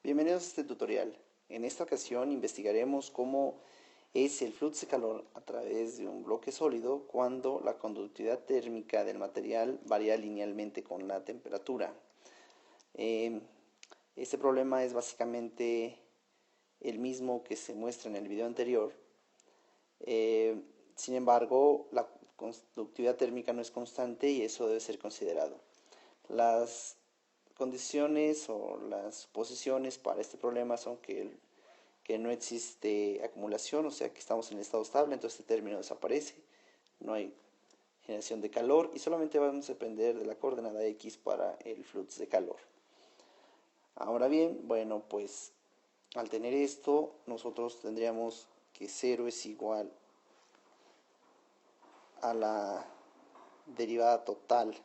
Bienvenidos a este tutorial. En esta ocasión investigaremos cómo es el flujo de calor a través de un bloque sólido cuando la conductividad térmica del material varía linealmente con la temperatura. Eh, este problema es básicamente el mismo que se muestra en el video anterior. Eh, Sin embargo, la conductividad térmica no es constante y eso debe ser considerado. Las condiciones o las posiciones para este problema son que no existe acumulación, o sea que estamos en estado estable, entonces este término desaparece, no hay generación de calor y solamente vamos a depender de la coordenada X para el flux de calor. Ahora bien, bueno, pues al tener esto, nosotros tendríamos que 0 es igual a la derivada total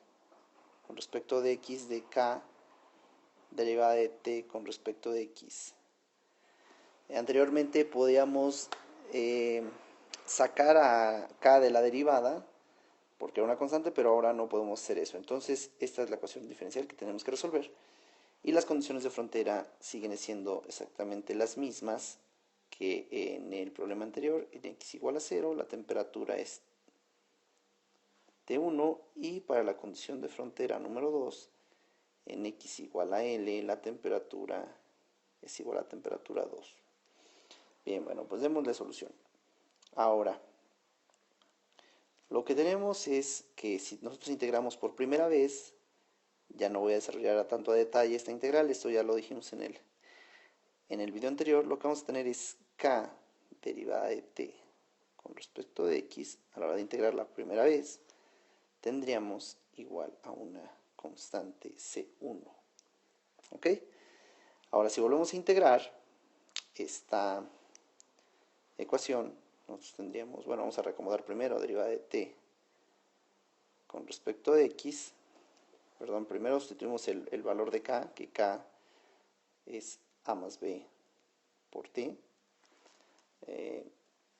con respecto de X de K derivada de T con respecto de X. Anteriormente podíamos sacar a K de la derivada porque era una constante, pero ahora no podemos hacer eso. Entonces, esta es la ecuación diferencial que tenemos que resolver. Y las condiciones de frontera siguen siendo exactamente las mismas que en el problema anterior. En x igual a 0, la temperatura es T1 y para la condición de frontera número 2, en x igual a L, la temperatura es igual a temperatura 2. Bien, bueno, pues démosle solución. Ahora, lo que tenemos es que si nosotros integramos por primera vez, ya no voy a desarrollar a tanto a detalle esta integral, esto ya lo dijimos en el video anterior, lo que vamos a tener es k derivada de t con respecto de x, a la hora de integrar la primera vez, tendríamos igual a una constante C1. ¿Ok? Ahora, si volvemos a integrar esta ecuación, nosotros tendríamos, bueno, vamos a reacomodar primero derivada de t con respecto de x, perdón, primero sustituimos el valor de k, que k es a más b por t.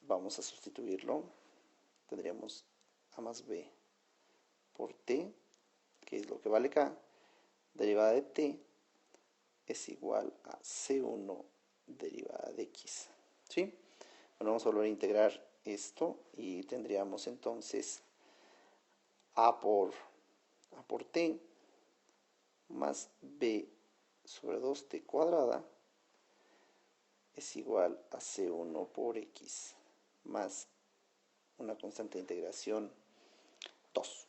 Vamos a sustituirlo, tendríamos a más b por t, que es lo que vale k, derivada de t es igual a c1 derivada de x. ¿Sí? Bueno, vamos a volver a integrar esto y tendríamos entonces a por t más b sobre 2t cuadrada es igual a c1 por x más una constante de integración 2.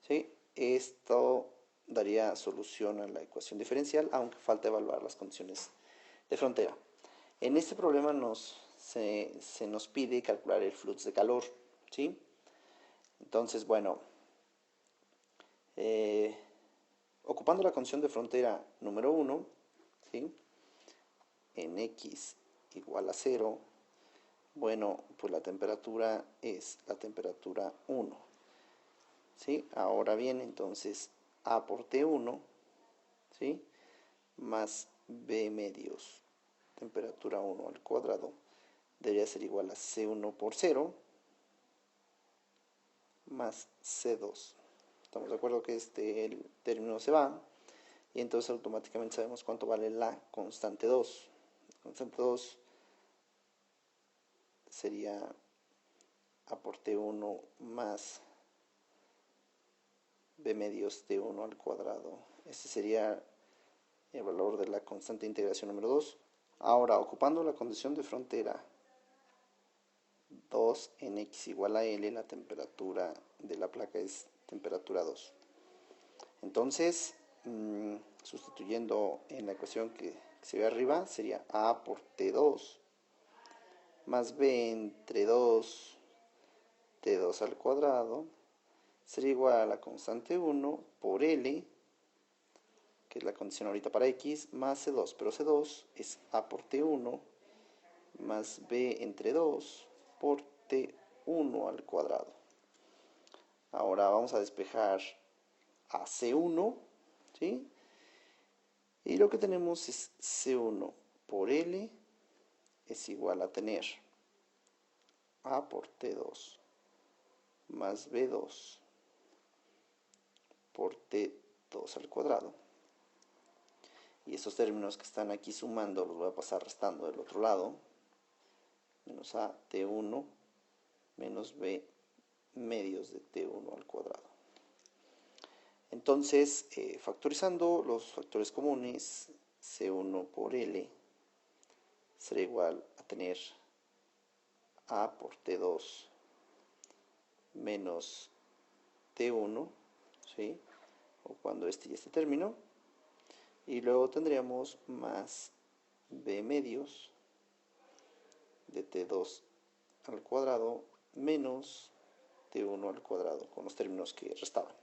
¿Sí? Esto daría solución a la ecuación diferencial, aunque falta evaluar las condiciones de frontera. En este problema se nos pide calcular el flux de calor. ¿Sí? Entonces, bueno, ocupando la condición de frontera número 1, ¿sí? En x igual a 0, bueno, pues la temperatura es la temperatura 1. ¿Sí? Ahora bien, entonces a por T1, ¿sí? Más B medios, temperatura 1 al cuadrado, debería ser igual a C1 por 0 más C2. Estamos de acuerdo que el término se va y entonces automáticamente sabemos cuánto vale la constante 2. La constante 2 sería a por T1 más B medios T1 al cuadrado. Este sería el valor de la constante de integración número 2. Ahora, ocupando la condición de frontera 2 en x igual a L, la temperatura de la placa es temperatura 2. Entonces, sustituyendo en la ecuación que se ve arriba, sería A por T2 más B entre 2 T2 al cuadrado sería igual a la constante 1 por L, que es la condición ahorita para x, más C2, pero C2 es A por T1 más B entre 2 por T1 al cuadrado. Ahora vamos a despejar a C1, ¿sí? Y lo que tenemos es C1 por L es igual a tener A por T2 más B2 por T2 al cuadrado. Y estos términos que están aquí sumando los voy a pasar restando del otro lado. Menos a T1 menos B medios de T1 al cuadrado. Entonces, factorizando los factores comunes, C1 por L será igual a tener A por T2 menos T1, ¿sí? O cuando este y este término. Y luego tendríamos más B medios de T2 al cuadrado menos T1 al cuadrado, con los términos que restaban.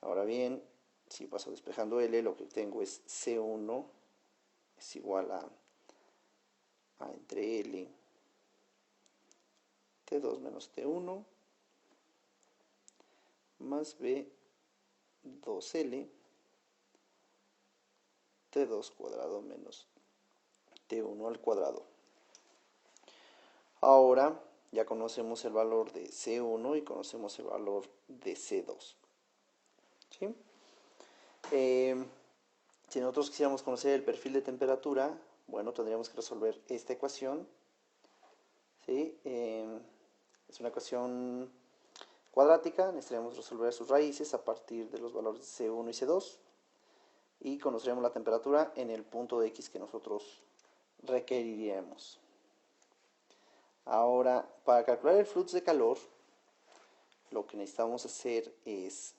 Ahora bien, si paso despejando L, lo que tengo es C1 es igual a entre L, T2 menos T1, más B 2L, T2 cuadrado menos T1 al cuadrado. Ahora ya conocemos el valor de C1 y conocemos el valor de C2. ¿Sí? Si nosotros quisiéramos conocer el perfil de temperatura, bueno, tendríamos que resolver esta ecuación. ¿Sí? Es una ecuación cuadrática, necesitaríamos resolver sus raíces a partir de los valores de C1 y C2 y conoceríamos la temperatura en el punto de X que nosotros requeriríamos. Ahora, para calcular el flujo de calor, lo que necesitamos hacer es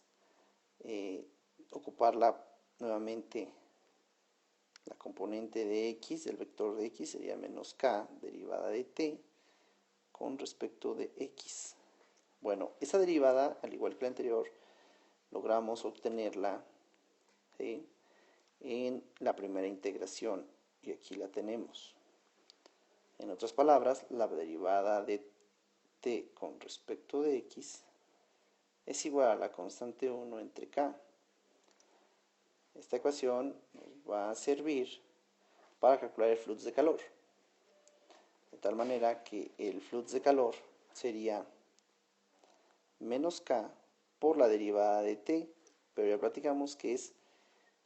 ocupar nuevamente la componente de X, el vector de X sería menos K derivada de T con respecto de X. Bueno, esa derivada, al igual que la anterior, logramos obtenerla, ¿sí?, en la primera integración y aquí la tenemos. En otras palabras, la derivada de T con respecto de X es igual a la constante 1 entre K. Esta ecuación nos va a servir para calcular el flujo de calor. De tal manera que el flujo de calor sería menos K por la derivada de T, pero ya platicamos que es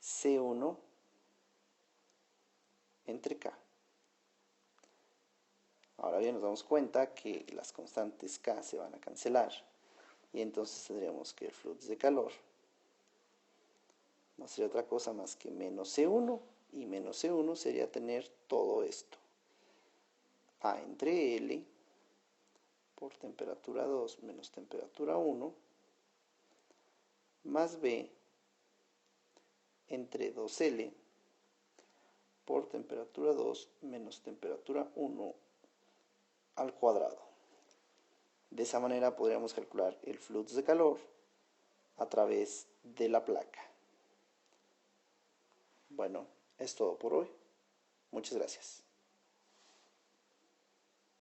C1 entre K. Ahora bien, nos damos cuenta que las constantes K se van a cancelar y entonces tendríamos que el flujo de calor no sería otra cosa más que menos C1 y menos C1 sería tener todo esto. A entre L por temperatura 2 menos temperatura 1 más B entre 2L por temperatura 2 menos temperatura 1 al cuadrado. De esa manera podríamos calcular el flujo de calor a través de la placa. Bueno, es todo por hoy. Muchas gracias.